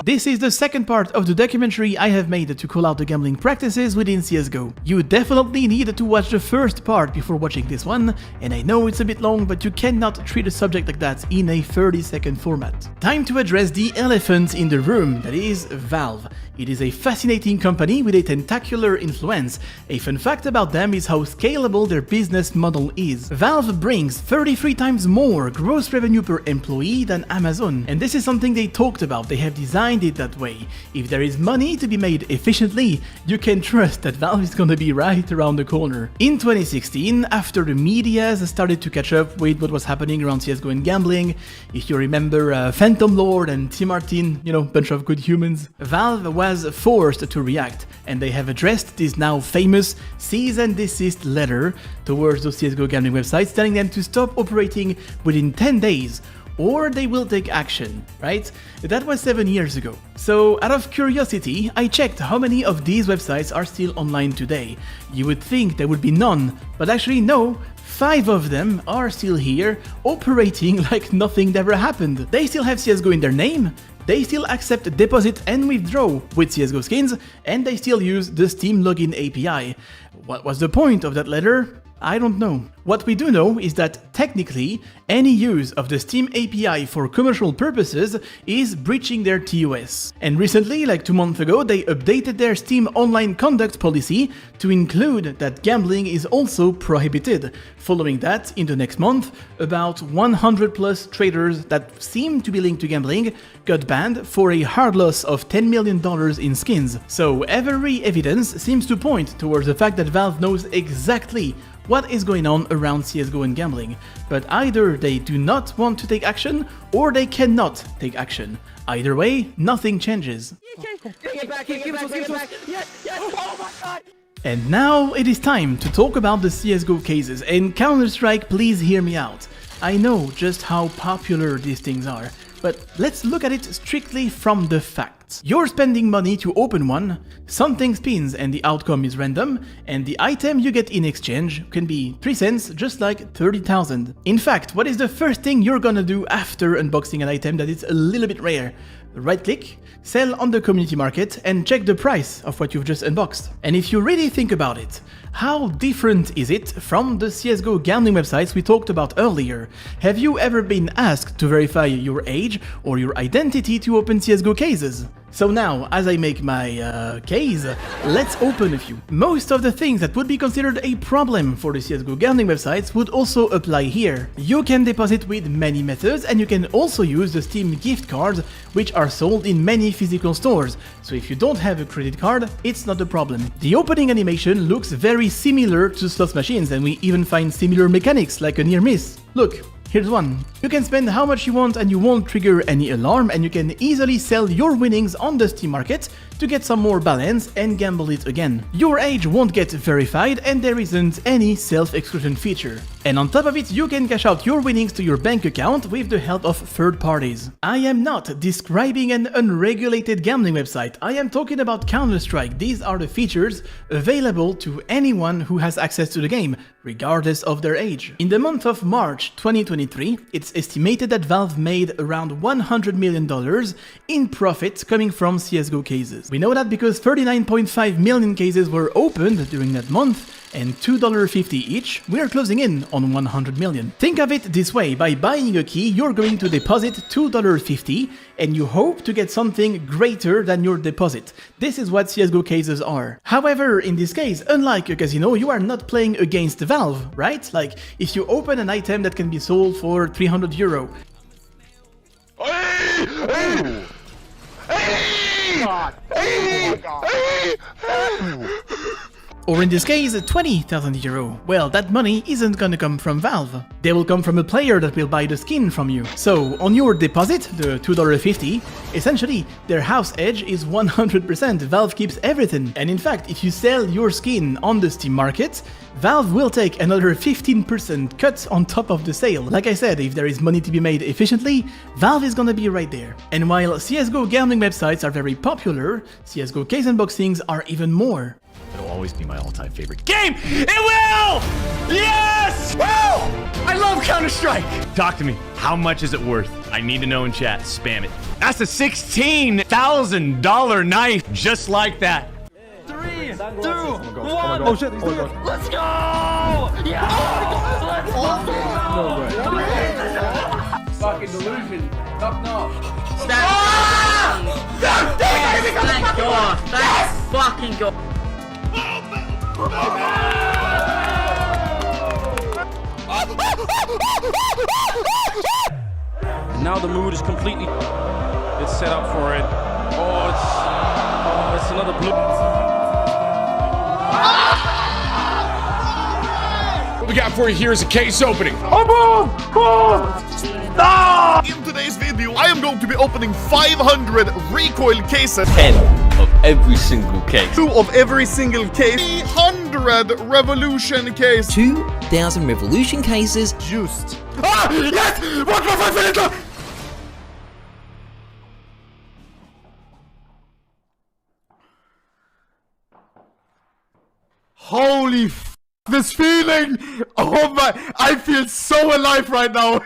This is the second part of the documentary I have made to call out the gambling practices within CSGO. You definitely need to watch the first part before watching this one, and I know it's a bit long, but you cannot treat a subject like that in a 30-second format. Time to address the elephant in the room, that is Valve. It is a fascinating company with a tentacular influence. A fun fact about them is how scalable their business model is. Valve brings 33 times more gross revenue per employee than Amazon, and this is something they talked about. They have designed it that way. If there is money to be made efficiently, you can trust that Valve is gonna be right around the corner. In 2016, after the media started to catch up with what was happening around CSGO and gambling, if you remember Phantom Lord and Tim Martin, you know, bunch of good humans, Valve was forced to react, and they have addressed this now famous cease and desist letter towards those CSGO gambling websites, telling them to stop operating within 10 days or they will take action, right? That was 7 years ago. So out of curiosity, I checked how many of these websites are still online today. You would think there would be none, but actually no, 5 of them are still here, operating like nothing ever happened. They still have CSGO in their name, they still accept deposit and withdraw with CSGO skins, and they still use the Steam login API. What was the point of that letter? I don't know. What we do know is that technically, any use of the Steam API for commercial purposes is breaching their TOS. And recently, like 2 months ago, they updated their Steam online conduct policy to include that gambling is also prohibited. Following that, in the next month, about 100 plus traders that seem to be linked to gambling got banned for a hard loss of $10 million in skins. So every evidence seems to point towards the fact that Valve knows exactly what is going on around CSGO and gambling, but either they do not want to take action or they cannot take action. Either way, nothing changes. And now it is time to talk about the CSGO cases, and Counter-Strike, please hear me out. I know just how popular these things are, but let's look at it strictly from the facts. You're spending money to open one, something spins and the outcome is random, and the item you get in exchange can be 3 cents, just like 30,000. In fact, what is the first thing you're gonna do after unboxing an item that is a little bit rare? Right click, sell on the community market, and check the price of what you've just unboxed. And if you really think about it, how different is it from the CSGO gambling websites we talked about earlier? Have you ever been asked to verify your age or your identity to open CSGO cases? So now, as I make my case, let's open a few. Most of the things that would be considered a problem for the CSGO gambling websites would also apply here. You can deposit with many methods, and you can also use the Steam gift cards, which are sold in many physical stores. So if you don't have a credit card, it's not a problem. The opening animation looks very similar to slot machines, and we even find similar mechanics like a near miss. Look. Here's one. You can spend how much you want and you won't trigger any alarm, and you can easily sell your winnings on the Steam market to get some more balance and gamble it again. Your age won't get verified and there isn't any self-exclusion feature. And on top of it, you can cash out your winnings to your bank account with the help of third parties. I am not describing an unregulated gambling website, I am talking about Counter-Strike. These are the features available to anyone who has access to the game, regardless of their age. In the month of March 2023, it's estimated that Valve made around $100 million in profit coming from CSGO cases. We know that because 39.5 million cases were opened during that month, and $2.50 each, we are closing in on 100 million. Think of it this way, by buying a key, you're going to deposit $2.50, and you hope to get something greater than your deposit. This is what CSGO cases are. However, in this case, unlike a casino, you are not playing against Valve, right? Like, if you open an item that can be sold for 300 euro. Or in this case, 20,000 euro. Well, that money isn't gonna come from Valve. They will come from a player that will buy the skin from you. So, on your deposit, the $2.50, essentially, their house edge is 100%. Valve keeps everything. And in fact, if you sell your skin on the Steam market, Valve will take another 15% cut on top of the sale. Like I said, if there is money to be made efficiently, Valve is gonna be right there. And while CSGO gambling websites are very popular, CSGO case unboxings are even more. It'll always be my all-time favorite game. It will! Yes! Woo! I love Counter-Strike. Talk to me. How much is it worth? I need to know in chat. Spam it. That's a $16,000 knife, just like that. 3, 2, 1. Oh shit, he's doing it. Let's go! Yeah! Let's go! Fucking delusion. Top notch. Thank God. Thank fucking God. And now the mood is completely. It's set up for it. Oh, it's another blue. What we got for you here is a case opening. In today's video, I am going to be opening 500 recoil cases. 10 of every single case. 2 of every single case. 300 revolution case. 2,000 revolution cases. Just. Ah! Yes! 1.5 minutes left! Holy f***, this feeling! Oh my, I feel so alive right now!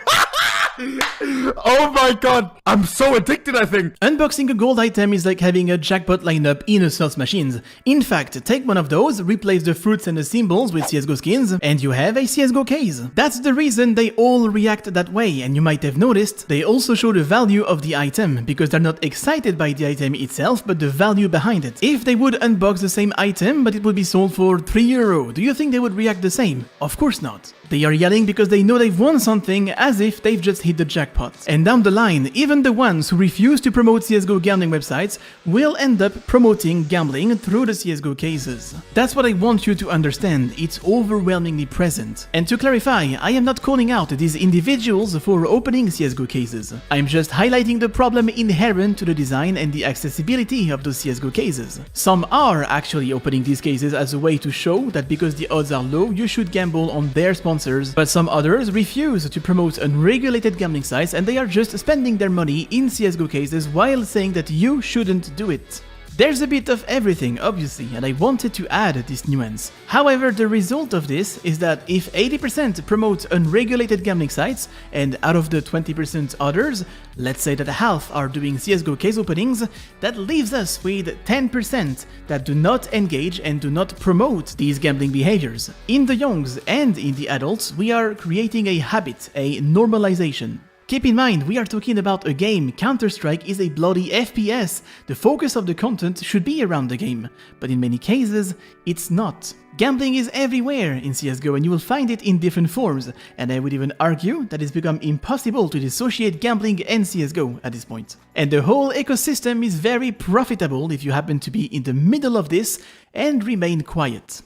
Oh my god, I'm so addicted, I think. Unboxing a gold item is like having a jackpot lineup in a slot machines. In fact, take one of those, replace the fruits and the symbols with CSGO skins, and you have a CSGO case. That's the reason they all react that way, and you might have noticed, they also show the value of the item, because they're not excited by the item itself, but the value behind it. If they would unbox the same item, but it would be sold for €3, do you think they would react the same? Of course not. They are yelling because they know they've won something as if they've just hit the jackpot. And down the line, even the ones who refuse to promote CSGO gambling websites will end up promoting gambling through the CSGO cases. That's what I want you to understand, it's overwhelmingly present. And to clarify, I am not calling out these individuals for opening CSGO cases. I'm just highlighting the problem inherent to the design and the accessibility of those CSGO cases. Some are actually opening these cases as a way to show that because the odds are low, you should gamble on their sponsors, but some others refuse to promote unregulated gambling sites and they are just spending their money in CSGO cases while saying that you shouldn't do it. There's a bit of everything, obviously, and I wanted to add this nuance. However, the result of this is that if 80% promote unregulated gambling sites, and out of the 20% others, let's say that half are doing CSGO case openings, that leaves us with 10% that do not engage and do not promote these gambling behaviors. In the youngs and in the adults, we are creating a habit, a normalization. Keep in mind, we are talking about a game. Counter-Strike is a bloody FPS. The focus of the content should be around the game, but in many cases, it's not. Gambling is everywhere in CSGO and you will find it in different forms, and I would even argue that it's become impossible to dissociate gambling and CSGO at this point. And the whole ecosystem is very profitable if you happen to be in the middle of this and remain quiet.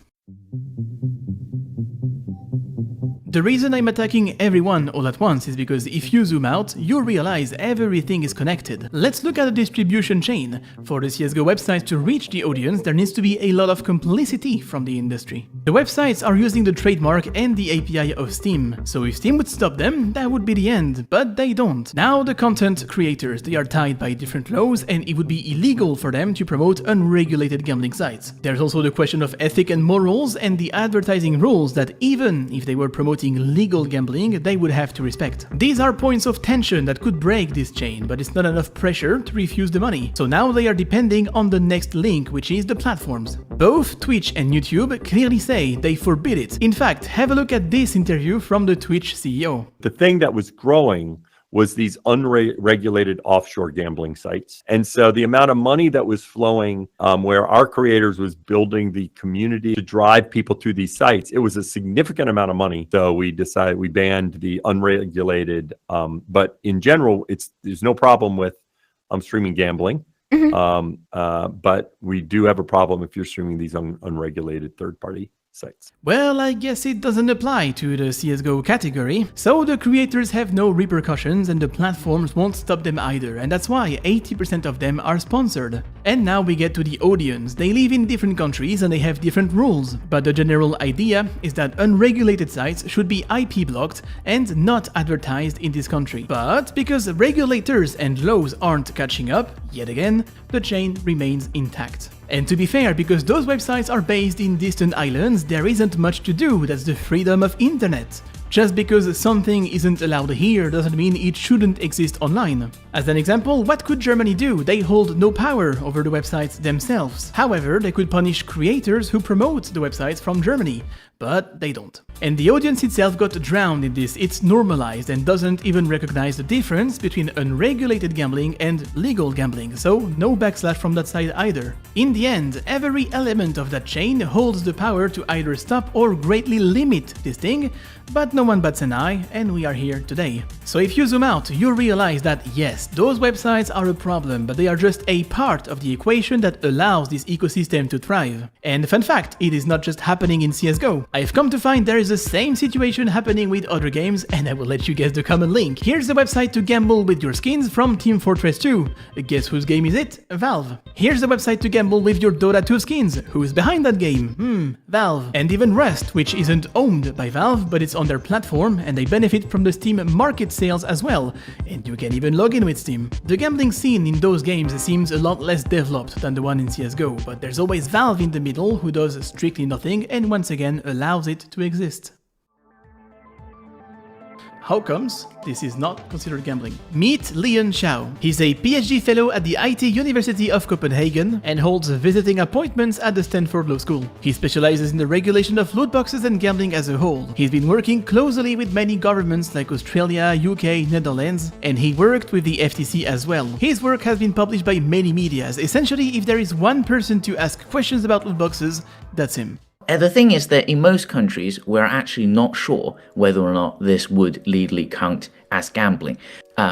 The reason I'm attacking everyone all at once is because if you zoom out, you realize everything is connected. Let's look at the distribution chain. For the CSGO websites to reach the audience, there needs to be a lot of complicity from the industry. The websites are using the trademark and the API of Steam, so if Steam would stop them, that would be the end, but they don't. Now the content creators, they are tied by different laws and it would be illegal for them to promote unregulated gambling sites. There's also the question of ethic and morals and the advertising rules that even if they were promoting legal gambling, they would have to respect. These are points of tension that could break this chain, but it's not enough pressure to refuse the money. So now they are depending on the next link, which is the platforms. Both Twitch and YouTube clearly say they forbid it. In fact, have a look at this interview from the Twitch CEO. The thing that was growing was these unregulated offshore gambling sites. And so the amount of money that was flowing where our creators was building the community to drive people to these sites, it was a significant amount of money. So we decided we banned the unregulated, but in general, there's no problem with streaming gambling. But we do have a problem if you're streaming these unregulated third-party sites. Well, I guess it doesn't apply to the CSGO category, so the creators have no repercussions and the platforms won't stop them either, and that's why 80% of them are sponsored. And now we get to the audience. They live in different countries and they have different rules, but the general idea is that unregulated sites should be IP blocked and not advertised in this country. But because regulators and laws aren't catching up, yet again, the chain remains intact. And to be fair, because those websites are based in distant islands, there isn't much to do. That's the freedom of internet. Just because something isn't allowed here doesn't mean it shouldn't exist online. As an example, what could Germany do? They hold no power over the websites themselves. However, they could punish creators who promote the websites from Germany, but they don't. And the audience itself got drowned in this. It's normalized and doesn't even recognize the difference between unregulated gambling and legal gambling, so no backslash from that side either. In the end, every element of that chain holds the power to either stop or greatly limit this thing, but no one bats an eye, and we are here today. So if you zoom out, you realize that yes, those websites are a problem, but they are just a part of the equation that allows this ecosystem to thrive. And fun fact, it is not just happening in CSGO. I've come to find there is the same situation happening with other games, and I will let you guess the common link. Here's the website to gamble with your skins from Team Fortress 2. Guess whose game is it? Valve. Here's the website to gamble with your Dota 2 skins. Who's behind that game? Valve. And even Rust, which isn't owned by Valve, but it's on their platform, and they benefit from the Steam market sales as well, and you can even log in with Steam. The gambling scene in those games seems a lot less developed than the one in CSGO, but there's always Valve in the middle who does strictly nothing and once again allows it to exist. How comes this is not considered gambling? Meet Leon Chow. He's a PhD fellow at the IT University of Copenhagen and holds visiting appointments at the Stanford Law School. He specializes in the regulation of loot boxes and gambling as a whole. He's been working closely with many governments like Australia, UK, Netherlands, and he worked with the FTC as well. His work has been published by many medias. Essentially, if there is one person to ask questions about loot boxes, that's him. The thing is that in most countries, we're actually not sure whether or not this would legally count as gambling.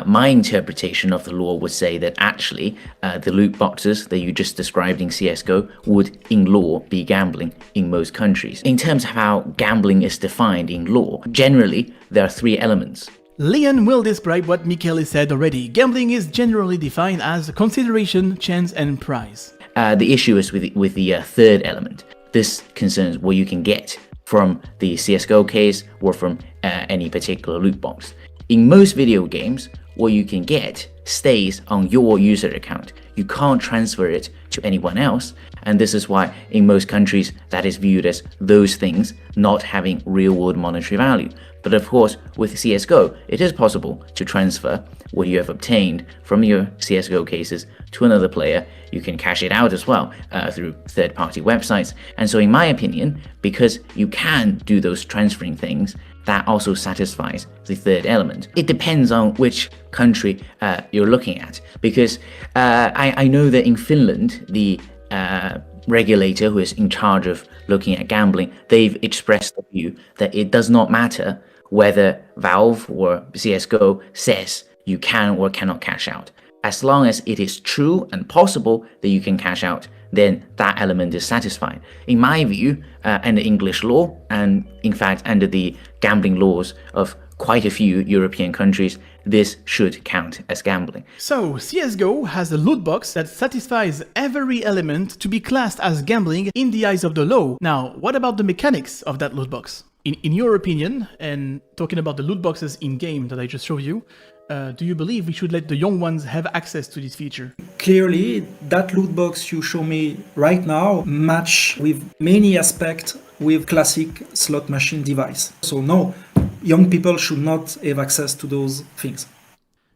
My interpretation of the law would say that actually the loot boxes that you just described in CSGO would in law be gambling in most countries. In terms of how gambling is defined in law, generally there are three elements. Leon will describe what Michele said already. Gambling is generally defined as consideration, chance, and prize. The issue is with the third element. This concerns what you can get from the CSGO case or from any particular loot box. In most video games, what you can get stays on your user account. You can't transfer it to anyone else, and this is why in most countries that is viewed as those things not having real-world monetary value. But of course, with CSGO, it is possible to transfer what you have obtained from your CSGO cases to another player. You can cash it out as well through third-party websites. And so in my opinion, because you can do those transferring things, that also satisfies the third element. It depends on which country you're looking at, because I know that in Finland, the regulator who is in charge of looking at gambling, they've expressed the view that it does not matter whether Valve or CSGO says you can or cannot cash out. As long as it is true and possible that you can cash out, then that element is satisfied. In my view, under English law, and in fact under the gambling laws of quite a few European countries, this should count as gambling. So, CSGO has a loot box that satisfies every element to be classed as gambling in the eyes of the law. Now, what about the mechanics of that loot box? In your opinion, and talking about the loot boxes in-game that I just showed you, do you believe we should let the young ones have access to this feature? Clearly, that loot box you show me right now match with many aspects with classic slot machine device. So no, young people should not have access to those things.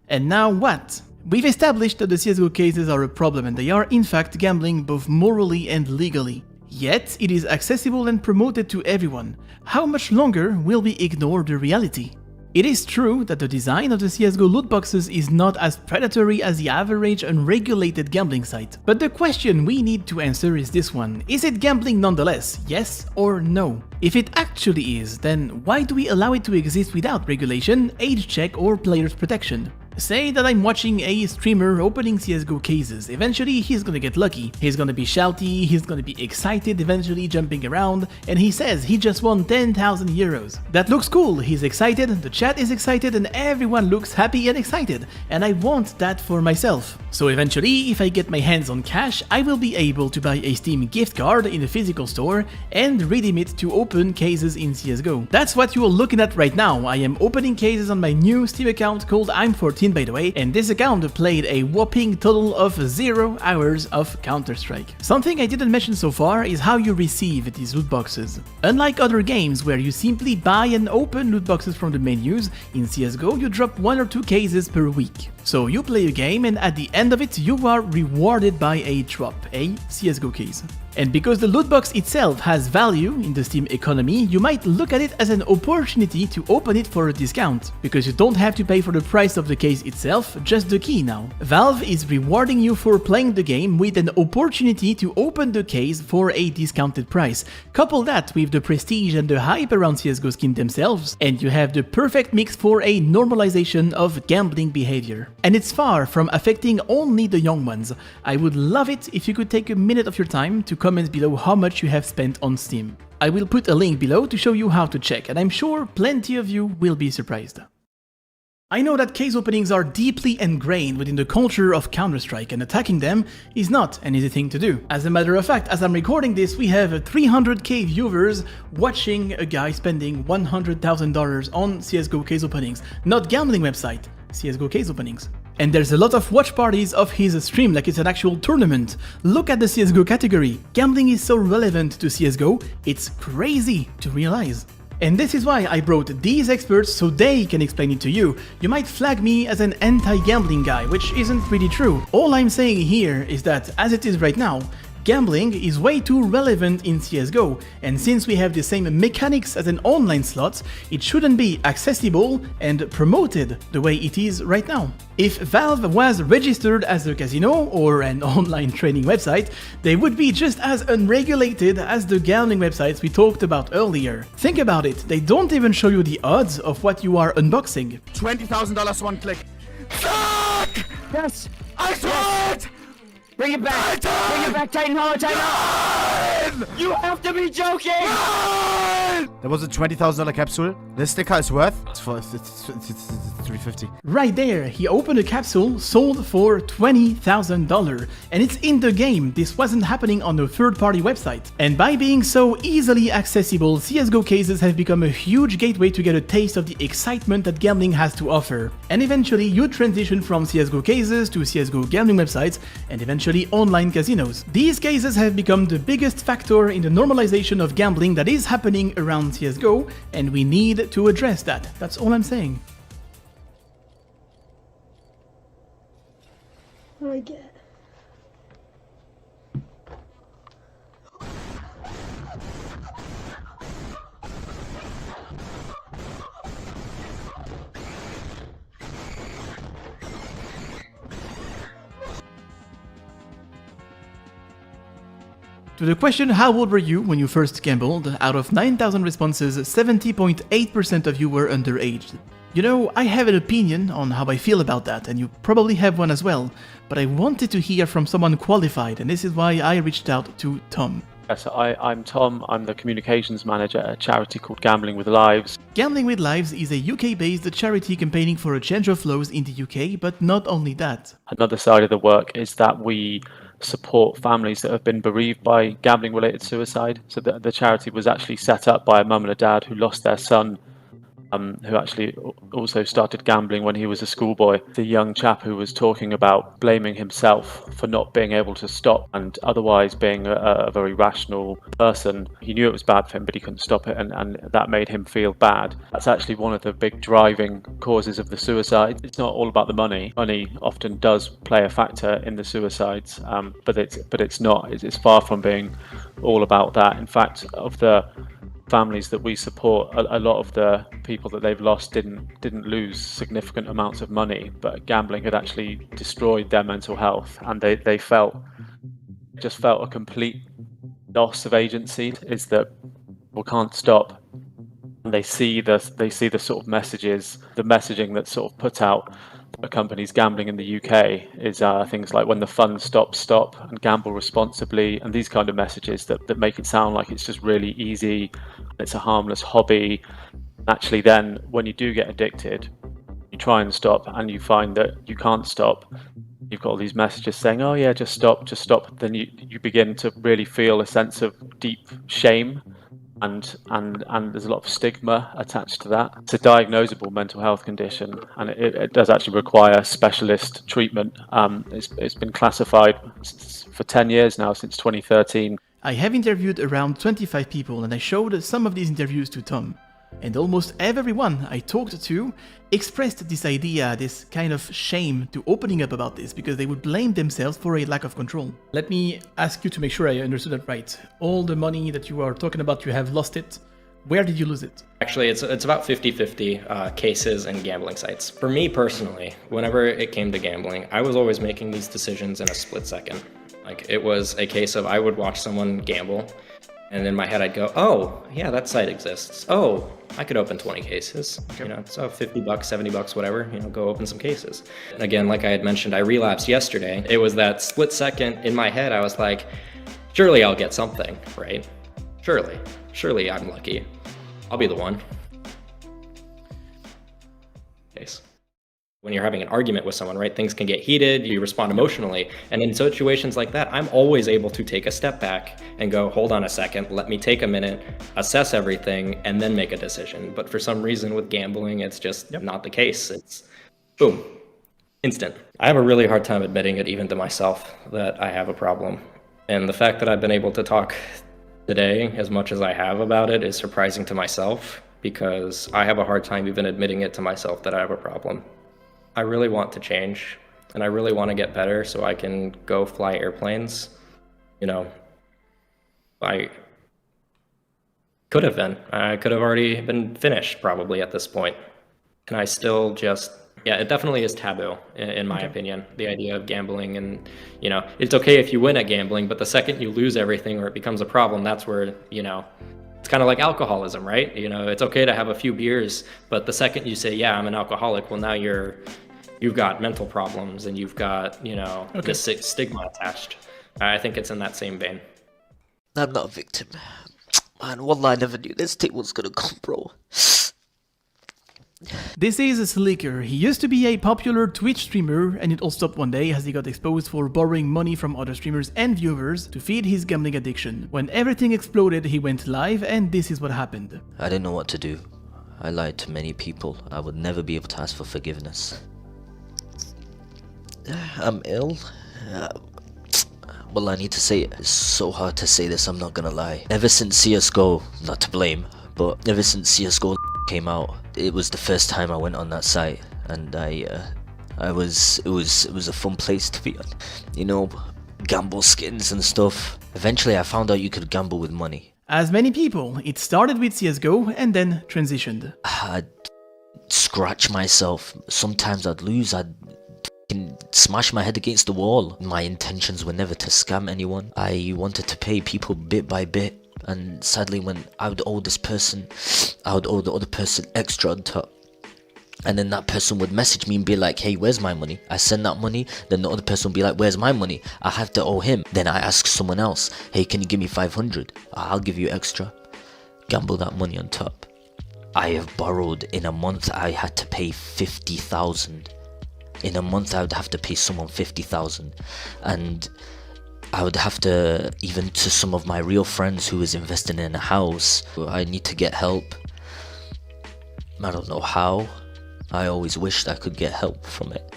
And now what? We've established that the CSGO cases are a problem, and they are in fact gambling both morally and legally. Yet, it is accessible and promoted to everyone. How much longer will we ignore the reality? It is true that the design of the CSGO loot boxes is not as predatory as the average unregulated gambling site. But the question we need to answer is this one. Is it gambling nonetheless? Yes or no? If it actually is, then why do we allow it to exist without regulation, age check, or players' protection? Say that I'm watching a streamer opening CSGO cases. Eventually he's gonna get lucky. He's gonna be shouty, he's gonna be excited, eventually jumping around, and he says he just won 10,000 euros. That looks cool, he's excited, the chat is excited, and everyone looks happy and excited. And I want that for myself. So eventually, if I get my hands on cash, I will be able to buy a Steam gift card in a physical store and redeem it to open cases in CSGO. That's what you are looking at right now. I am opening cases on my new Steam account called I'm 14 in, by the way, and this account played a whopping total of 0 hours of Counter-Strike. Something I didn't mention so far is how you receive these loot boxes. Unlike other games where you simply buy and open loot boxes from the menus, in CSGO you drop 1 or 2 cases per week. So you play a game and at the end of it you are rewarded by a drop, a CSGO case. And because the loot box itself has value in the Steam economy, you might look at it as an opportunity to open it for a discount, because you don't have to pay for the price of the case itself, just the key now. Valve is rewarding you for playing the game with an opportunity to open the case for a discounted price. Couple that with the prestige and the hype around CSGO skins themselves, and you have the perfect mix for a normalization of gambling behavior. And it's far from affecting only the young ones. I would love it if you could take a minute of your time to comment below how much you have spent on Steam. I will put a link below to show you how to check, and I'm sure plenty of you will be surprised. I know that case openings are deeply ingrained within the culture of Counter-Strike, and attacking them is not an easy thing to do. As a matter of fact, as I'm recording this, we have 300k viewers watching a guy spending $100,000 on CSGO case openings, not gambling website, CSGO case openings. And there's a lot of watch parties of his stream like it's an actual tournament. Look at the CSGO category. Gambling is so relevant to CSGO, it's crazy to realize. And this is why I brought these experts so they can explain it to you. You might flag me as an anti-gambling guy, which isn't really true. All I'm saying here is that as it is right now, gambling is way too relevant in CSGO, and since we have the same mechanics as an online slot, it shouldn't be accessible and promoted the way it is right now. If Valve was registered as a casino or an online trading website, they would be just as unregulated as the gambling websites we talked about earlier. Think about it, they don't even show you the odds of what you are unboxing. $20,000 one click. Fuck! Yes! I swear it! Bring it back! Bring it back, Titan Hollow, Titan Hollow! You have to be joking! There was a $20,000 capsule. This sticker is worth it's $350. Right there, he opened a capsule sold for $20,000, and it's in the game. This wasn't happening on a third-party website. And by being so easily accessible, CSGO cases have become a huge gateway to get a taste of the excitement that gambling has to offer. And eventually, you transition from CSGO cases to CSGO gambling websites, and eventually online casinos. These cases have become the biggest factor in the normalization of gambling that is happening around CSGO, and we need to address that. That's all I'm saying. I get. To the question, how old were you when you first gambled? Out of 9,000 responses, 70.8% of you were underage. You know, I have an opinion on how I feel about that, and you probably have one as well, but I wanted to hear from someone qualified, and this is why I reached out to Tom. Yes, I'm Tom. I'm the communications manager at a charity called Gambling with Lives. Gambling with Lives is a UK-based charity campaigning for a change of laws in the UK, but not only that. Another side of the work is that we support families that have been bereaved by gambling-related suicide. So the charity was actually set up by a mum and a dad who lost their son, who actually also started gambling when he was a schoolboy. The young chap who was talking about blaming himself for not being able to stop and otherwise being a very rational person. He knew it was bad for him, but he couldn't stop it, and that made him feel bad. That's actually one of the big driving causes of the suicide. It's not all about the money. Money often does play a factor in the suicides, but it's not. It's far from being all about that. In fact, of the families that we support, a lot of the people that they've lost didn't lose significant amounts of money, but gambling had actually destroyed their mental health, and they felt a complete loss of agency. Is that people can't stop, and they see the sort of messages, the messaging that's sort of put out that accompanies gambling in the UK is things like when the fun stops, stop, and gamble responsibly, and these kind of messages that make it sound like it's just really easy, it's a harmless hobby. Actually, then when you do get addicted, you try and stop, and you find that you can't stop. You've got all these messages saying, "Oh yeah, just stop." Then you begin to really feel a sense of deep shame and there's a lot of stigma attached to that. It's a diagnosable mental health condition, and it does actually require specialist treatment. It's been classified for 10 years now, since 2013. I have interviewed around 25 people, and I showed some of these interviews to Tom. And almost everyone I talked to expressed this idea, this kind of shame to opening up about this, because they would blame themselves for a lack of control. Let me ask you to make sure I understood that right. All the money that you are talking about, you have lost it. Where did you lose it? Actually, it's about 50-50 cases and gambling sites. For me personally, whenever it came to gambling, I was always making these decisions in a split second. Like, it was a case of I would watch someone gamble, and in my head I'd go, oh, yeah, that site exists. Oh, I could open 20 cases. Okay. You know, so $50, $70, whatever, you know, go open some cases. And again, like I had mentioned, I relapsed yesterday. It was that split second in my head, I was like, surely I'll get something, right? Surely I'm lucky. I'll be the one. Case. When you're having an argument with someone, right, things can get heated, you respond emotionally. And in situations like that, I'm always able to take a step back and go, hold on a second, let me take a minute, assess everything, and then make a decision. But for some reason with gambling, it's just not the case. It's boom, instant. I have a really hard time admitting it even to myself that I have a problem. And the fact that I've been able to talk today as much as I have about it is surprising to myself, because I have a hard time even admitting it to myself that I have a problem. I really want to change, and I really want to get better so I can go fly airplanes. You know, I could have been. I could have already been finished probably at this point. And I still just, yeah, it definitely is taboo in my opinion, the idea of gambling. And, you know, it's okay if you win at gambling, but the second you lose everything or it becomes a problem, that's where, you know, it's kind of like alcoholism, right? You know, it's okay to have a few beers, but the second you say, yeah, I'm an alcoholic, well, now you've got mental problems and you've got, you know, this stigma attached. I think it's in that same vein. I'm not a victim. Man, wallah, I never knew this thing was gonna come, bro. This is Slicker. He used to be a popular Twitch streamer, and it all stopped one day as he got exposed for borrowing money from other streamers and viewers to feed his gambling addiction. When everything exploded, he went live, and this is what happened. I didn't know what to do. I lied to many people. I would never be able to ask for forgiveness. I'm ill. Well, I need to say it. It's so hard to say this, I'm not gonna lie. Ever since CSGO, not to blame, but ever since CSGO came out, it was the first time I went on that site, and it was a fun place to be on. You know, gamble skins and stuff. Eventually I found out you could gamble with money. As many people, it started with CSGO and then transitioned. I'd scratch myself. Sometimes I'd lose. I'd smash my head against the wall. My intentions were never to scam anyone. I wanted to pay people bit by bit, and sadly when I would owe this person, I would owe the other person extra on top. And then that person would message me and be like, hey, where's my money? I send that money, then the other person would be like, where's my money? I have to owe him. Then I ask someone else, hey, can you give me 500? I'll give you extra. Gamble that money on top. I have borrowed. In a month I had to pay 50,000. In a month I would have to pay someone 50,000, and I would have to, even to some of my real friends who was investing in a house, I need to get help. I don't know how. I always wished I could get help from it.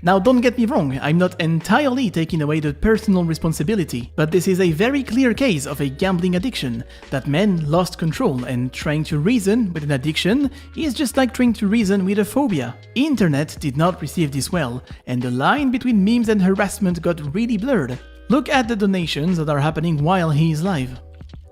Now don't get me wrong, I'm not entirely taking away the personal responsibility, but this is a very clear case of a gambling addiction, that men lost control, and trying to reason with an addiction is just like trying to reason with a phobia. Internet did not receive this well, and the line between memes and harassment got really blurred. Look at the donations that are happening while he is live.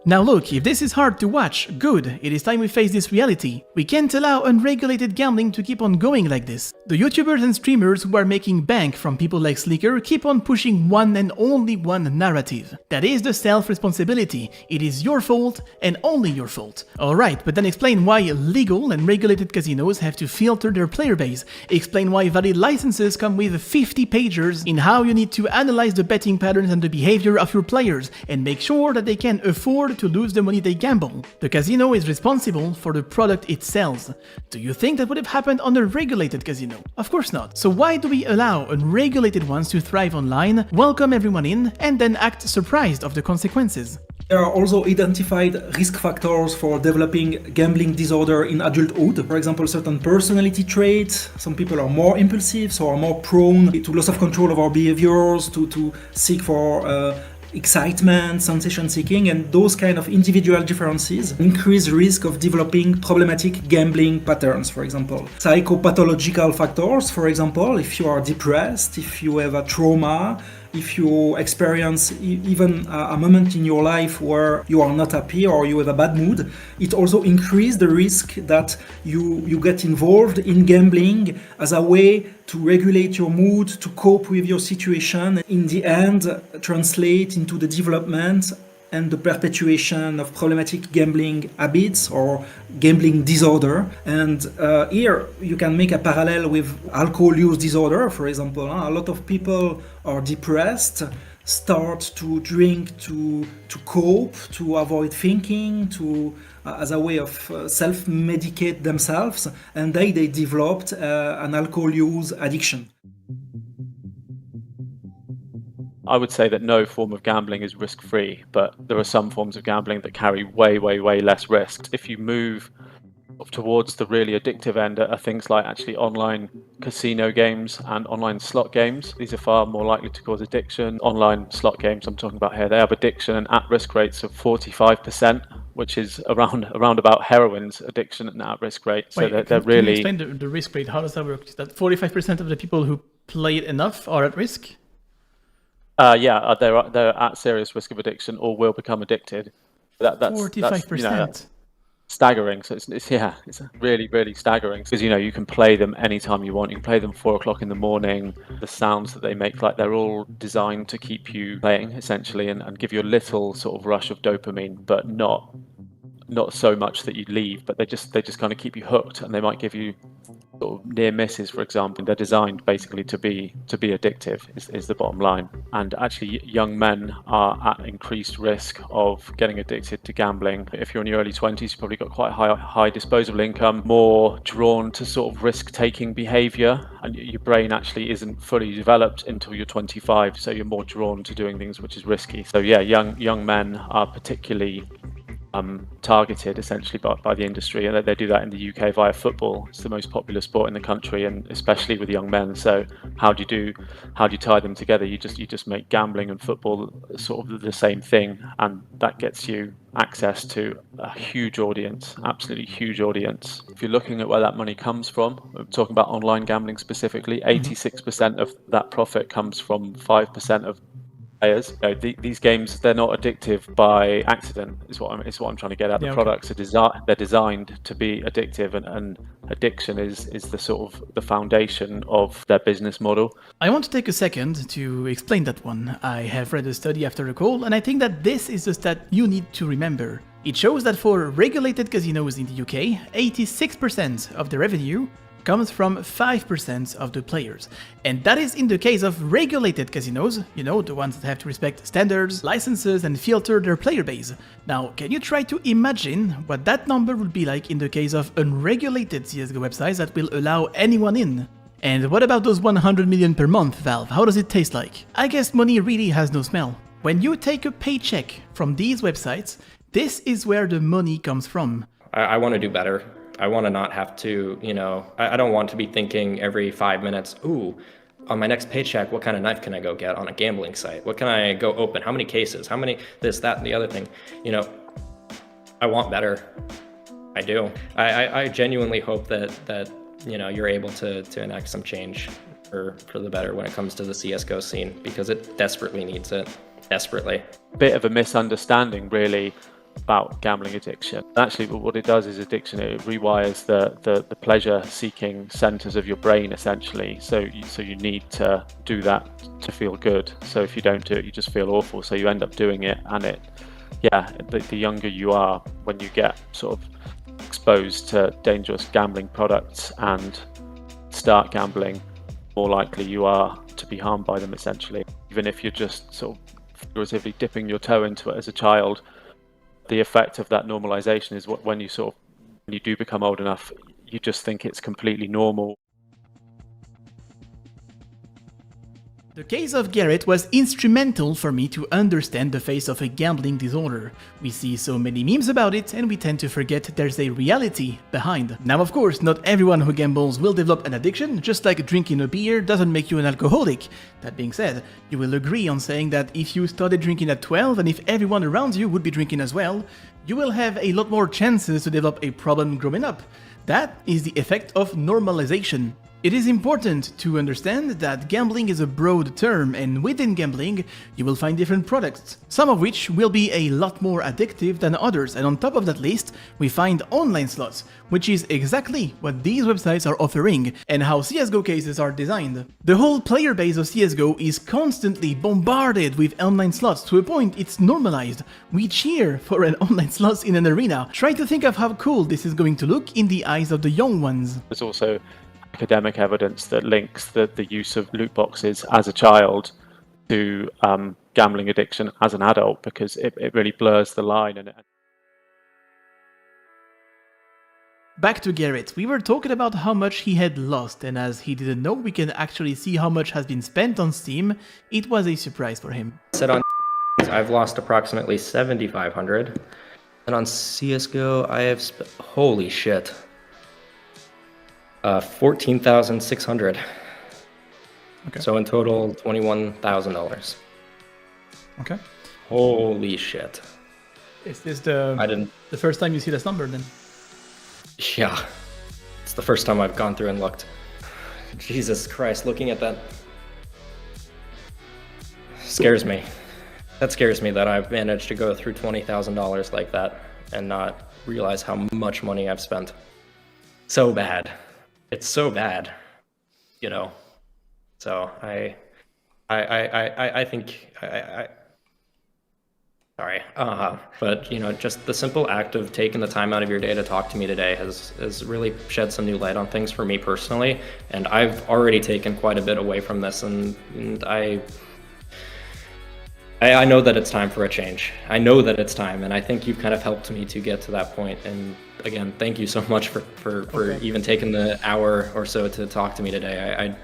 Now look, if this is hard to watch, good, it is time we face this reality. We can't allow unregulated gambling to keep on going like this. The YouTubers and streamers who are making bank from people like Slicker keep on pushing one and only one narrative. That is the self-responsibility. It is your fault and only your fault. Alright, but then explain why legal and regulated casinos have to filter their player base. Explain why valid licenses come with 50 pages in how you need to analyze the betting patterns and the behavior of your players, and make sure that they can afford to lose the money they gamble. The casino is responsible for the product it sells. Do you think that would have happened on a regulated casino? Of course not. So why do we allow unregulated ones to thrive online, welcome everyone in, and then act surprised of the consequences? There are also identified risk factors for developing gambling disorder in adulthood. For example, certain personality traits. Some people are more impulsive, so are more prone to loss of control of our behaviors, to seek for excitement, sensation seeking, and those kind of individual differences increase risk of developing problematic gambling patterns, for example. Psychopathological factors, for example, if you are depressed, if you have a trauma, if you experience even a moment in your life where you are not happy or you have a bad mood, it also increases the risk that you get involved in gambling as a way to regulate your mood, to cope with your situation, in the end translate into the development and the perpetuation of problematic gambling habits or gambling disorder. And here you can make a parallel with alcohol use disorder, for example. A lot of people are depressed, start to drink to cope, to avoid thinking, as a way of self-medicate themselves, and they developed an alcohol use addiction. I would say that no form of gambling is risk-free, but there are some forms of gambling that carry way less risks. If you move towards the really addictive end are things like actually online casino games and online slot games. These are far more likely to cause addiction. Online slot games I'm talking about here, they have addiction and at-risk rates of 45%, which is around about heroin's addiction and at-risk rate. So they're really... Can you explain the risk rate? How does that work? Is that 45% of the people who play it enough are at risk? Yeah, they're at serious risk of addiction or will become addicted. That's 45%. Staggering. So it's really staggering, because you can play them anytime you want. You can play them 4 o'clock in the morning. The sounds that they make, like, they're all designed to keep you playing essentially, and give you a little sort of rush of dopamine, but not so much that you leave. But they just kind of keep you hooked, and they might give you sort of near misses, for example. They're designed basically to be addictive is the bottom line. And actually young men are at increased risk of getting addicted to gambling. If you're in your early 20s, you've probably got quite high disposable income, more drawn to sort of risk-taking behavior, and your brain actually isn't fully developed until you're 25, so you're more drawn to doing things which is risky. So yeah, young men are particularly targeted essentially by the industry, and they do that in the UK via football. It's the most popular sport in the country, and especially with young men. So how do you tie them together? You just make gambling and football sort of the same thing, and that gets you access to a huge audience, absolutely huge audience. If you're looking at where that money comes from, we're talking about online gambling specifically, 86% of that profit comes from 5% of players. These games, they're not addictive by accident, is what I'm trying to get at. The products are they're designed to be addictive, and addiction is the sort of the foundation of their business model. I want to take a second to explain that one. I have read a study after the call, and I think that this is the stat you need to remember. It shows that for regulated casinos in the UK, 86% of the revenue comes from 5% of the players. And that is in the case of regulated casinos, the ones that have to respect standards, licenses, and filter their player base. Now, can you try to imagine what that number would be like in the case of unregulated CSGO websites that will allow anyone in? And what about those 100 million per month, Valve? How does it taste like? I guess money really has no smell. When you take a paycheck from these websites, this is where the money comes from. I want to do better. I want to not have to, I don't want to be thinking every 5 minutes, ooh, on my next paycheck, what kind of knife can I go get on a gambling site? What can I go open? How many cases? How many this, that, and the other thing? I want better. I do. I genuinely hope that you're able to enact some change for the better when it comes to the CSGO scene, because it desperately needs it. Desperately. Bit of a misunderstanding, really, about gambling addiction. Actually, what it does is addiction, it rewires the pleasure-seeking centers of your brain, essentially. So you need to do that to feel good. So if you don't do it, you just feel awful. So you end up doing it, and the younger you are, when you get sort of exposed to dangerous gambling products and start gambling, more likely you are to be harmed by them, essentially. Even if you're just sort of figuratively dipping your toe into it as a child, the effect of that normalization is when you do become old enough, you just think it's completely normal. The case of Garrett was instrumental for me to understand the face of a gambling disorder. We see so many memes about it and we tend to forget there's a reality behind. Now of course, not everyone who gambles will develop an addiction, just like drinking a beer doesn't make you an alcoholic. That being said, you will agree on saying that if you started drinking at 12 and if everyone around you would be drinking as well, you will have a lot more chances to develop a problem growing up. That is the effect of normalization. It is important to understand that gambling is a broad term, and within gambling, you will find different products, some of which will be a lot more addictive than others, and on top of that list, we find online slots, which is exactly what these websites are offering, and how CSGO cases are designed. The whole player base of CSGO is constantly bombarded with online slots to a point it's normalized. We cheer for an online slots in an arena. Try to think of how cool this is going to look in the eyes of the young ones. There's also academic evidence that links the use of loot boxes as a child to gambling addiction as an adult, because it really blurs the line. Back to Garrett, we were talking about how much he had lost, and as he didn't know we can actually see how much has been spent on Steam, it was a surprise for him. Said on I've lost approximately 7,500, and on CSGO I have holy shit. 14,600. Okay. So in total, $21,000. Okay. Holy shit. Is this the first time you see this number then? Yeah. It's the first time I've gone through and looked. Jesus Christ, looking at that scares me. That scares me that I've managed to go through $20,000 like that and not realize how much money I've spent. So bad. It's so bad, you know. So I think sorry. But you know, just the simple act of taking the time out of your day to talk to me today has really shed some new light on things for me personally. And I've already taken quite a bit away from this, and I know that it's time for a change. I know that it's time, and I think you've kind of helped me to get to that point. And again, thank you so much for even taking the hour or so to talk to me today.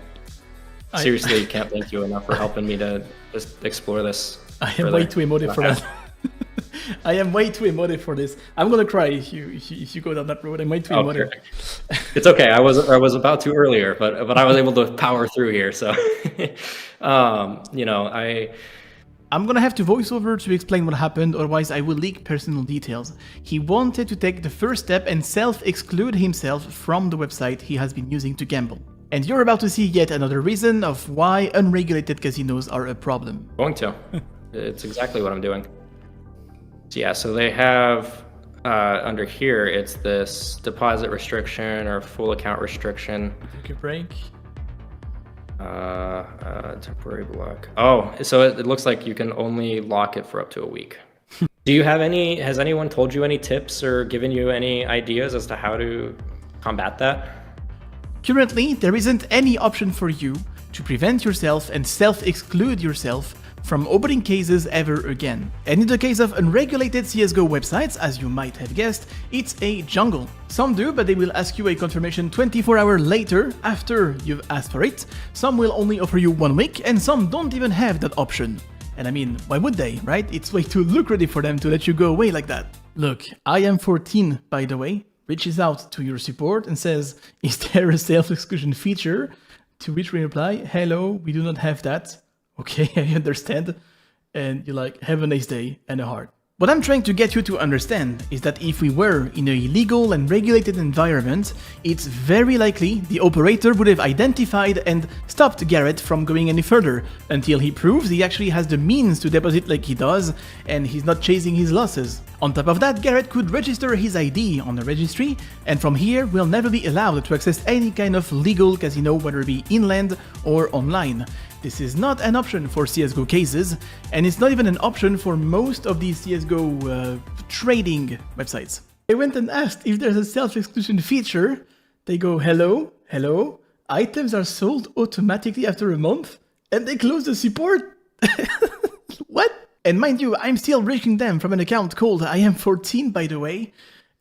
I seriously can't thank you enough for helping me to just explore this. I am way too emotive for that. I am way too emotive for this. I'm gonna cry if you go down that road. I'm way too emotive. It's okay. I was about to earlier, but I was able to power through here. So, you know, I'm gonna have to voice over to explain what happened, otherwise I will leak personal details. He wanted to take the first step and self-exclude himself from the website he has been using to gamble. And you're about to see yet another reason of why unregulated casinos are a problem. Going to. It's exactly what I'm doing. So yeah, so they have, under here, it's this deposit restriction or full account restriction. Take a break. Temporary block. Oh, so it looks like you can only lock it for up to a week. Do you have has anyone told you any tips or given you any ideas as to how to combat that? Currently, there isn't any option for you to prevent yourself and self-exclude yourself from opening cases ever again. And in the case of unregulated CSGO websites, as you might have guessed, it's a jungle. Some do, but they will ask you a confirmation 24 hours later after you've asked for it. Some will only offer you 1 week, and some don't even have that option. And I mean, why would they, right? It's way too lucrative for them to let you go away like that. Look, I am 14, by the way, reaches out to your support and says, is there a self-exclusion feature? To which we reply, hello, we do not have that. Okay, I understand. And you're like, have a nice day, and a heart. What I'm trying to get you to understand is that if we were in a legal and regulated environment, it's very likely the operator would have identified and stopped Garrett from going any further until he proves he actually has the means to deposit like he does and he's not chasing his losses. On top of that, Garrett could register his ID on the registry, and from here will never be allowed to access any kind of legal casino, whether it be inland or online. This is not an option for CSGO cases, and it's not even an option for most of these CSGO trading websites. I went and asked if there's a self-exclusion feature. They go, hello, hello, items are sold automatically after a month, and they close the support? What? And mind you, I'm still reaching them from an account called I am 14, by the way,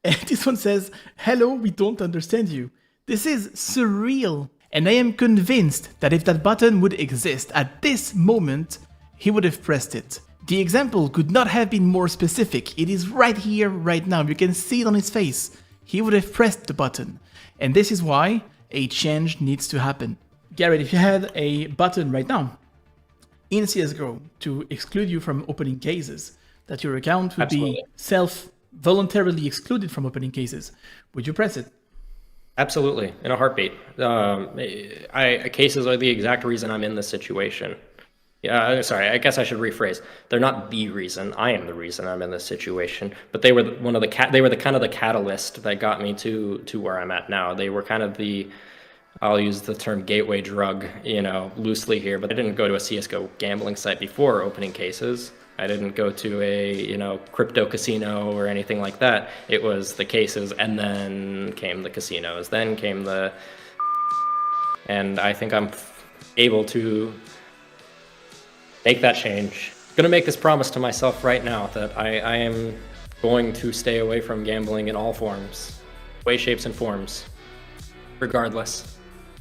and this one says, hello, we don't understand you. This is surreal. And I am convinced that if that button would exist at this moment, he would have pressed it. The example could not have been more specific. It is right here, right now. You can see it on his face. He would have pressed the button. And this is why a change needs to happen. Garrett, if you had a button right now in CSGO to exclude you from opening cases, that your account would be voluntarily excluded from opening cases, would you press it? Absolutely, in a heartbeat. Cases are the exact reason I'm in this situation. Yeah, sorry, I guess I should rephrase. They're not the reason. I am the reason I'm in this situation. But they were the kind of the catalyst that got me to where I'm at now. They were kind of the, I'll use the term gateway drug, you know, loosely here, but I didn't go to a CSGO gambling site before opening cases. I didn't go to a, you know, crypto casino or anything like that. It was the cases, and then came the casinos, then came the... And I think I'm able to make that change. I'm gonna make this promise to myself right now that I am going to stay away from gambling in all forms, way, shapes, and forms, regardless.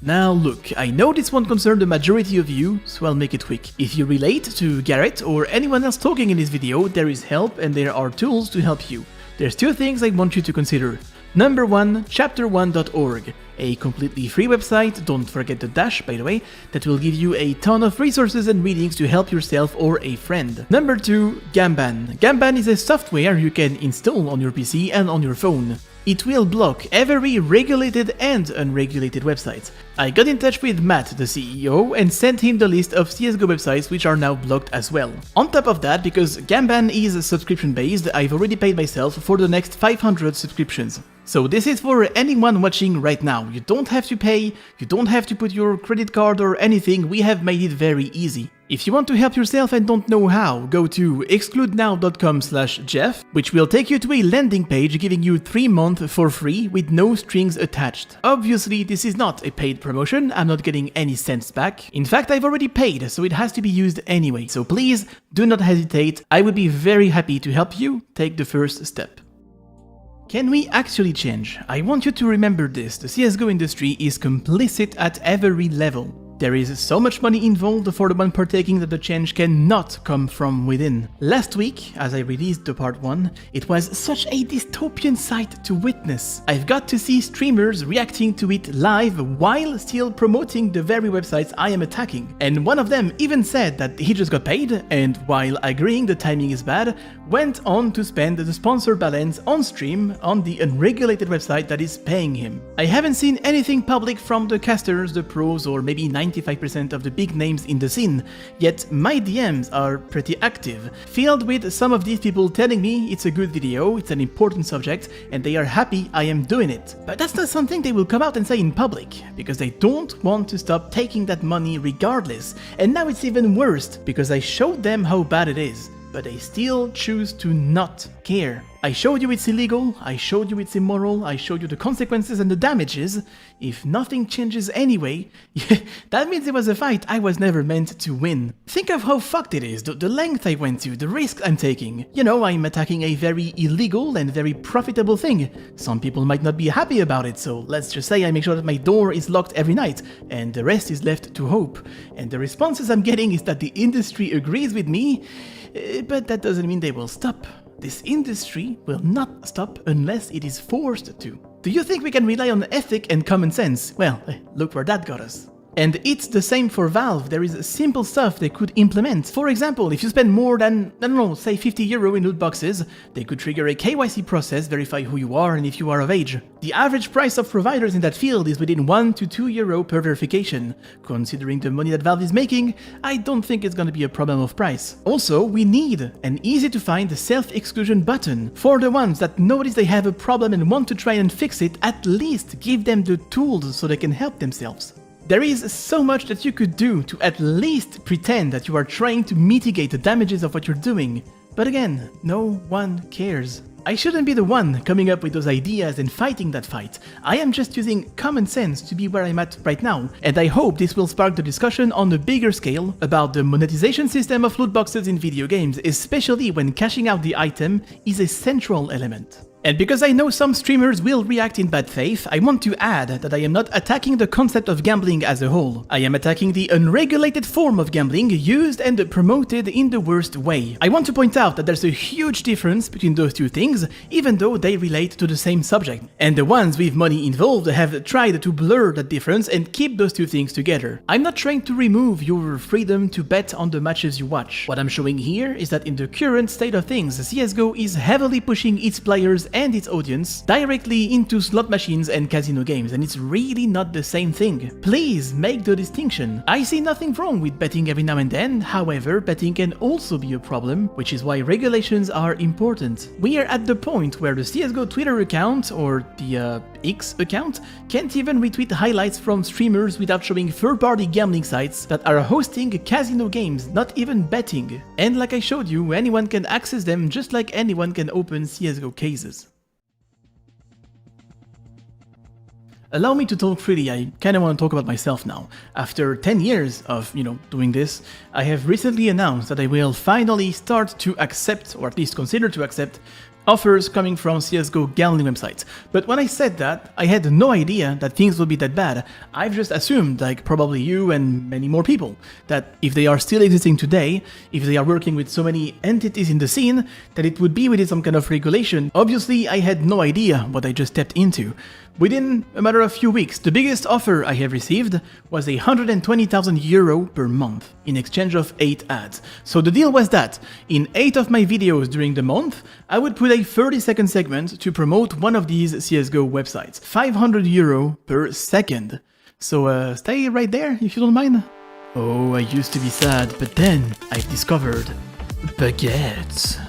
Now look, I know this won't concern the majority of you, so I'll make it quick. If you relate to Garrett or anyone else talking in this video, there is help and there are tools to help you. There's two things I want you to consider. Number one, chapter1.org, a completely free website, don't forget the dash by the way, that will give you a ton of resources and readings to help yourself or a friend. Number two, Gamban. Gamban is a software you can install on your PC and on your phone. It will block every regulated and unregulated website. I got in touch with Matt, the CEO, and sent him the list of CSGO websites which are now blocked as well. On top of that, because Gamban is subscription based, I've already paid myself for the next 500 subscriptions. So this is for anyone watching right now. You don't have to pay, you don't have to put your credit card or anything, we have made it very easy. If you want to help yourself and don't know how, go to excludenow.com/Jeff, which will take you to a landing page giving you 3 months for free with no strings attached. Obviously, this is not a paid promotion, I'm not getting any cents back. In fact, I've already paid, so it has to be used anyway. So please, do not hesitate, I would be very happy to help you take the first step. Can we actually change? I want you to remember this, the CSGO industry is complicit at every level. There is so much money involved for the one partaking that the change cannot come from within. Last week, as I released the part 1, it was such a dystopian sight to witness. I've got to see streamers reacting to it live while still promoting the very websites I am attacking. And one of them even said that he just got paid, and while agreeing the timing is bad, went on to spend the sponsor balance on stream on the unregulated website that is paying him. I haven't seen anything public from the casters, the pros, or maybe 95% of the big names in the scene, yet my DMs are pretty active, filled with some of these people telling me it's a good video, it's an important subject, and they are happy I am doing it. But that's not something they will come out and say in public, because they don't want to stop taking that money regardless. And now it's even worse, because I showed them how bad it is, but they still choose to not care. I showed you it's illegal, I showed you it's immoral, I showed you the consequences and the damages. If nothing changes anyway, that means it was a fight I was never meant to win. Think of how fucked it is, the length I went to, the risk I'm taking. You know, I'm attacking a very illegal and very profitable thing. Some people might not be happy about it, so let's just say I make sure that my door is locked every night, and the rest is left to hope. And the responses I'm getting is that the industry agrees with me, but that doesn't mean they will stop. This industry will not stop unless it is forced to. Do you think we can rely on ethic and common sense? Well, look where that got us. And it's the same for Valve. There is simple stuff they could implement. For example, if you spend more than, I don't know, say 50 euro in loot boxes, they could trigger a KYC process, verify who you are and if you are of age. The average price of providers in that field is within 1 to 2 euro per verification. Considering the money that Valve is making, I don't think it's gonna be a problem of price. Also, we need an easy to find self-exclusion button. For the ones that notice they have a problem and want to try and fix it, at least give them the tools so they can help themselves. There is so much that you could do to at least pretend that you are trying to mitigate the damages of what you're doing. But again, no one cares. I shouldn't be the one coming up with those ideas and fighting that fight. I am just using common sense to be where I'm at right now, and I hope this will spark the discussion on a bigger scale about the monetization system of loot boxes in video games, especially when cashing out the item is a central element. And because I know some streamers will react in bad faith, I want to add that I am not attacking the concept of gambling as a whole. I am attacking the unregulated form of gambling used and promoted in the worst way. I want to point out that there's a huge difference between those two things, even though they relate to the same subject. And the ones with money involved have tried to blur that difference and keep those two things together. I'm not trying to remove your freedom to bet on the matches you watch. What I'm showing here is that in the current state of things, CSGO is heavily pushing its players and its audience directly into slot machines and casino games, and it's really not the same thing. Please make the distinction. I see nothing wrong with betting every now and then, however, betting can also be a problem, which is why regulations are important. We are at the point where the CSGO Twitter account, or the X account, can't even retweet highlights from streamers without showing third-party gambling sites that are hosting casino games, not even betting. And like I showed you, anyone can access them just like anyone can open CSGO Cases. Allow me to talk freely. I kinda want to talk about myself now. After 10 years of, doing this, I have recently announced that I will finally start to accept, or at least consider to accept, offers coming from CSGO gambling websites. But when I said that, I had no idea that things would be that bad. I've just assumed, like probably you and many more people, that if they are still existing today, if they are working with so many entities in the scene, that it would be within some kind of regulation. Obviously, I had no idea what I just stepped into. Within a matter of few weeks, the biggest offer I have received was 120,000 euro per month in exchange of 8 ads. So the deal was that in 8 of my videos during the month, I would put a 30-second segment to promote one of these CSGO websites. 500 euro per second. So stay right there if you don't mind. Oh, I used to be sad, but then I've discovered baguettes.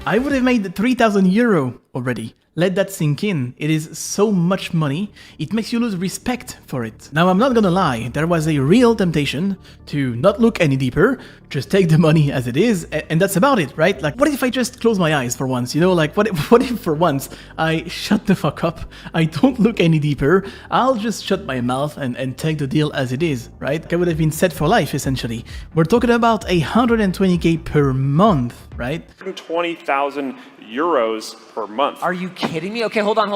I would have made 3,000 euro already. Let that sink in. It is so much money, it makes you lose respect for it. Now, I'm not gonna lie, there was a real temptation to not look any deeper, just take the money as it is, and that's about it, right? Like, what if I just close my eyes for once, Like, what if for once I shut the fuck up, I don't look any deeper, I'll just shut my mouth and take the deal as it is, right? I would have been set for life, essentially. We're talking about 120k per month, right? 20,000 euros per month. Are you kidding me? Okay, hold on.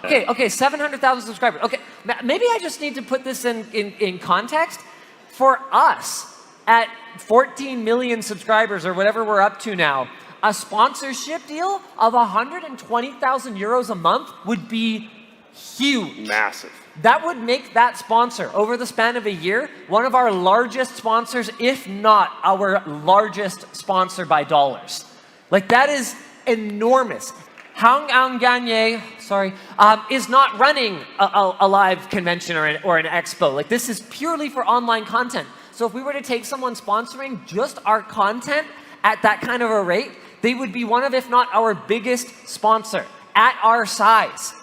Okay, 700,000 subscribers. Okay, maybe I just need to put this in context. For us, at 14 million subscribers or whatever we're up to now, a sponsorship deal of 120,000 euros a month would be huge. Massive. That would make that sponsor, over the span of a year, one of our largest sponsors, if not our largest sponsor by dollars. Like, that is enormous. Hang Ang Ganye, is not running a live convention or an expo. Like, this is purely for online content. So if we were to take someone sponsoring just our content at that kind of a rate, they would be one of, if not our biggest sponsor at our size.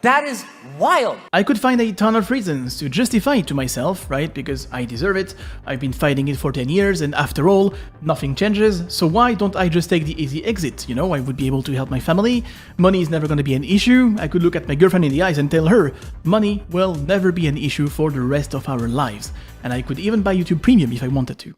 That is wild. I could find a ton of reasons to justify it to myself, right? Because I deserve it, I've been fighting it for 10 years, and after all, nothing changes, so why don't I just take the easy exit, I would be able to help my family, money is never gonna be an issue, I could look at my girlfriend in the eyes and tell her, money will never be an issue for the rest of our lives, and I could even buy YouTube Premium if I wanted to.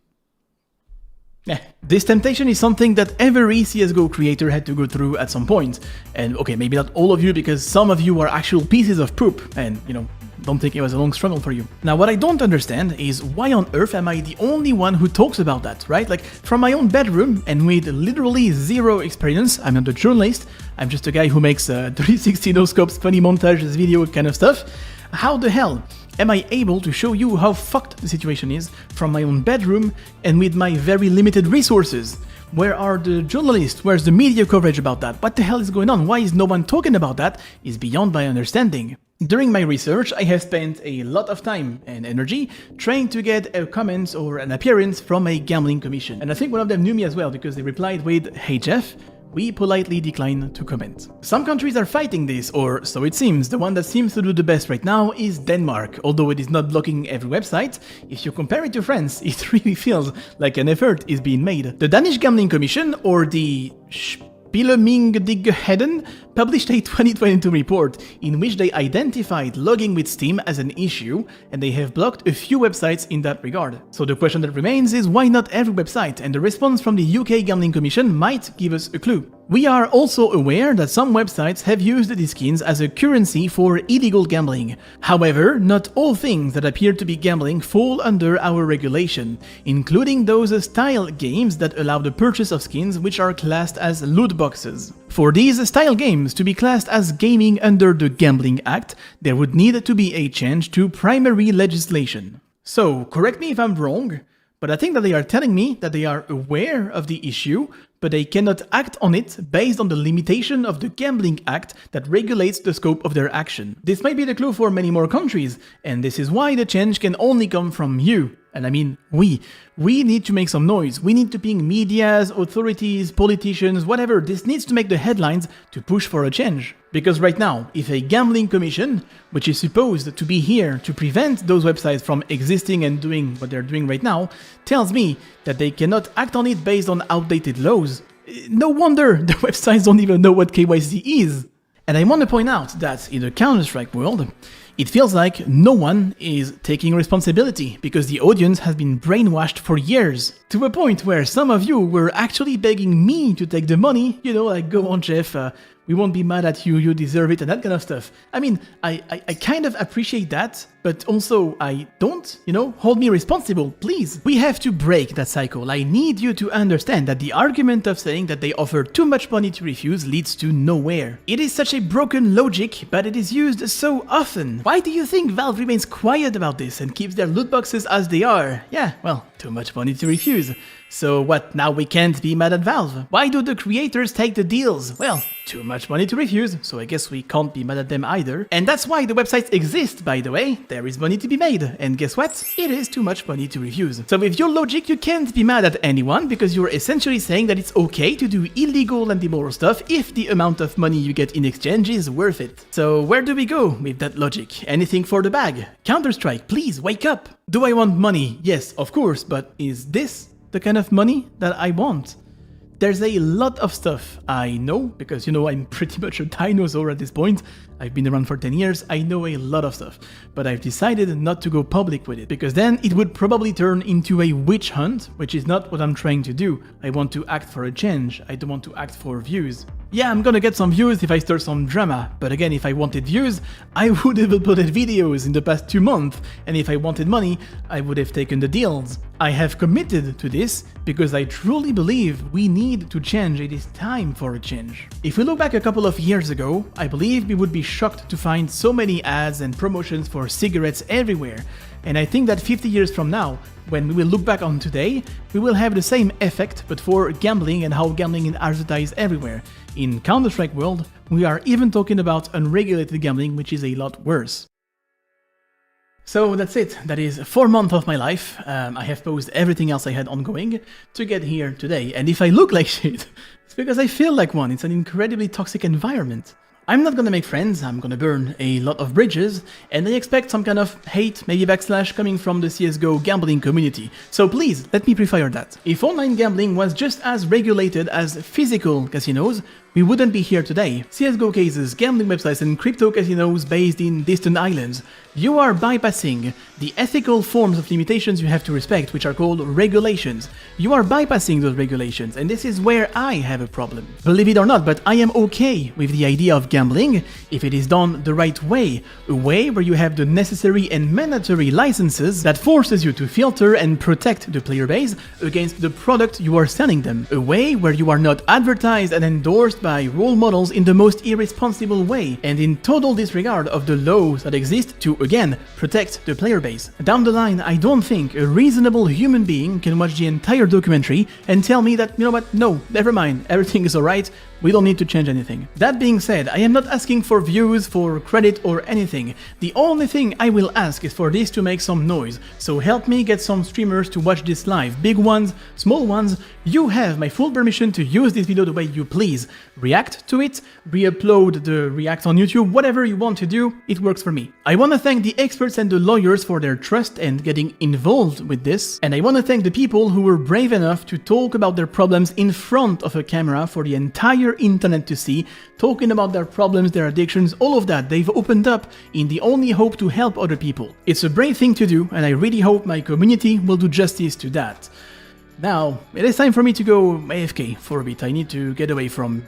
This temptation is something that every CSGO creator had to go through at some point. And okay, maybe not all of you, because some of you are actual pieces of poop, and don't think it was a long struggle for you. Now, what I don't understand is why on earth am I the only one who talks about that, right? Like, from my own bedroom and with literally zero experience, I'm not a journalist, I'm just a guy who makes 360 no-scopes, funny montages, video kind of stuff. How the hell am I able to show you how fucked the situation is from my own bedroom and with my very limited resources? Where are the journalists? Where's the media coverage about that? What the hell is going on? Why is no one talking about that? Is beyond my understanding. During my research, I have spent a lot of time and energy trying to get a comment or an appearance from a gambling commission. And I think one of them knew me as well, because they replied with, "Hey Jeff, we politely decline to comment." Some countries are fighting this, or so it seems. The one that seems to do the best right now is Denmark, although it is not blocking every website. If you compare it to France, it really feels like an effort is being made. The Danish Gambling Commission, or the Spillemyndigheden, published a 2022 report in which they identified logging with Steam as an issue, and they have blocked a few websites in that regard. So the question that remains is, why not every website? And the response from the UK Gambling Commission might give us a clue. We are also aware that some websites have used these skins as a currency for illegal gambling. However, not all things that appear to be gambling fall under our regulation, including those style games that allow the purchase of skins which are classed as loot boxes. For these style games to be classed as gaming under the Gambling Act, there would need to be a change to primary legislation. So, correct me if I'm wrong, but I think that they are telling me that they are aware of the issue, but they cannot act on it based on the limitation of the Gambling Act that regulates the scope of their action. This might be the clue for many more countries, and this is why the change can only come from you. And I mean, we need to make some noise. We need to ping medias, authorities, politicians, whatever. This needs to make the headlines to push for a change. Because right now, if a gambling commission, which is supposed to be here to prevent those websites from existing and doing what they're doing right now, tells me that they cannot act on it based on outdated laws, no wonder the websites don't even know what KYC is. And I want to point out that in the Counter-Strike world, it feels like no one is taking responsibility because the audience has been brainwashed for years, to a point where some of you were actually begging me to take the money, you know, like, go on Jeff, we won't be mad at you, you deserve it, and that kind of stuff. I mean, I kind of appreciate that, but also I don't, you know, hold me responsible, please. We have to break that cycle. I need you to understand that the argument of saying that they offer too much money to refuse leads to nowhere. It is such a broken logic, but it is used so often. Why do you think Valve remains quiet about this and keeps their loot boxes as they are? Yeah, well, too much money to refuse. So what, now we can't be mad at Valve? Why do the creators take the deals? Well, too much money to refuse, so I guess we can't be mad at them either. And that's why the websites exist, by the way. There is money to be made, and guess what? It is too much money to refuse. So with your logic, you can't be mad at anyone, because you're essentially saying that it's okay to do illegal and immoral stuff if the amount of money you get in exchange is worth it. So where do we go with that logic? Anything for the bag? Counter-Strike, please wake up! Do I want money? Yes, of course, but is this the kind of money that I want? There's a lot of stuff I know, because, you know, I'm pretty much a dinosaur at this point. I've been around for 10 years, I know a lot of stuff, but I've decided not to go public with it, because then it would probably turn into a witch hunt, which is not what I'm trying to do. I want to act for a change, I don't want to act for views. Yeah, I'm gonna get some views if I start some drama, but again, if I wanted views, I would have uploaded videos in the past 2 months, and if I wanted money, I would have taken the deals. I have committed to this because I truly believe we need to change. It is time for a change. If we look back a couple of years ago, I believe we would be shocked to find so many ads and promotions for cigarettes everywhere. And I think that 50 years from now, when we will look back on today, we will have the same effect, but for gambling and how gambling is advertised everywhere. In Counter-Strike world, we are even talking about unregulated gambling, which is a lot worse. So that's it. That is 4 months of my life. I have paused everything else I had ongoing to get here today. And if I look like shit, it's because I feel like one. It's an incredibly toxic environment. I'm not gonna make friends, I'm gonna burn a lot of bridges, and I expect some kind of hate, maybe backslash, coming from the CSGO gambling community. So please, let me prefire that. If online gambling was just as regulated as physical casinos, we wouldn't be here today. CSGO Cases, gambling websites and crypto casinos based in distant islands. You are bypassing the ethical forms of limitations you have to respect, which are called regulations. You are bypassing those regulations, and this is where I have a problem. Believe it or not, but I am okay with the idea of gambling if it is done the right way. A way where you have the necessary and mandatory licenses that forces you to filter and protect the player base against the product you are selling them. A way where you are not advertised and endorsed by role models in the most irresponsible way, and in total disregard of the laws that exist to, again, protect the player base. Down the line, I don't think a reasonable human being can watch the entire documentary and tell me that, you know what, no, never mind, everything is alright, we don't need to change anything. That being said, I am not asking for views, for credit or anything. The only thing I will ask is for this to make some noise, so help me get some streamers to watch this live. Big ones, small ones, you have my full permission to use this video the way you please. React to it, re-upload the react on YouTube, whatever you want to do, it works for me. I want to thank the experts and the lawyers for their trust and getting involved with this, and I want to thank the people who were brave enough to talk about their problems in front of a camera for the entire internet to see, talking about their problems, their addictions, all of that. They've opened up in the only hope to help other people. It's a brave thing to do, and I really hope my community will do justice to that. Now, it is time for me to go AFK for a bit. I need to get away from,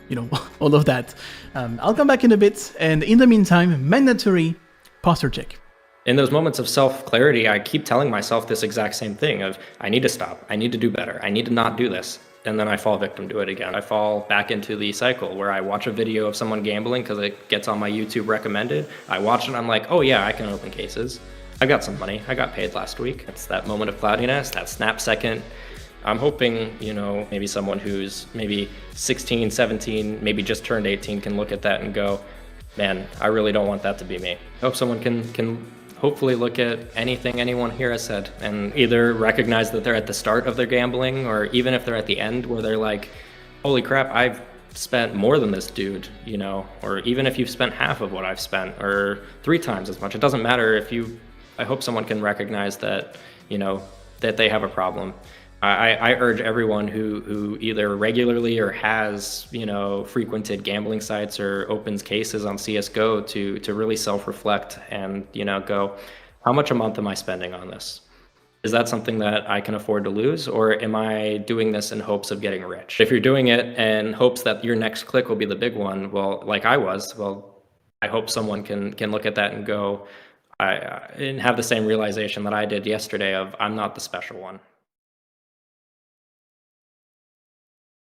all of that. I'll come back in a bit, and in the meantime, mandatory posture check. In those moments of self-clarity, I keep telling myself this exact same thing of, I need to stop, I need to do better, I need to not do this. And then I fall victim to it again. I fall back into the cycle where I watch a video of someone gambling because it gets on my YouTube recommended. I watch it and I'm like, oh yeah, I can open cases. I got some money, I got paid last week. It's that moment of cloudiness, that snap second. I'm hoping, maybe someone who's maybe 16, 17, maybe just turned 18 can look at that and go, man, I really don't want that to be me. I hope someone can hopefully look at anything anyone here has said and either recognize that they're at the start of their gambling, or even if they're at the end where they're like, holy crap, I've spent more than this dude, or even if you've spent half of what I've spent or 3 times as much. It doesn't matter I hope someone can recognize that, that they have a problem. I urge everyone who either regularly or has, frequented gambling sites or opens cases on CSGO to really self-reflect and, go, how much a month am I spending on this? Is that something that I can afford to lose, or am I doing this in hopes of getting rich? If you're doing it in hopes that your next click will be the big one, well, like I was, I hope someone can look at that and go, and have the same realization that I did yesterday of, I'm not the special one.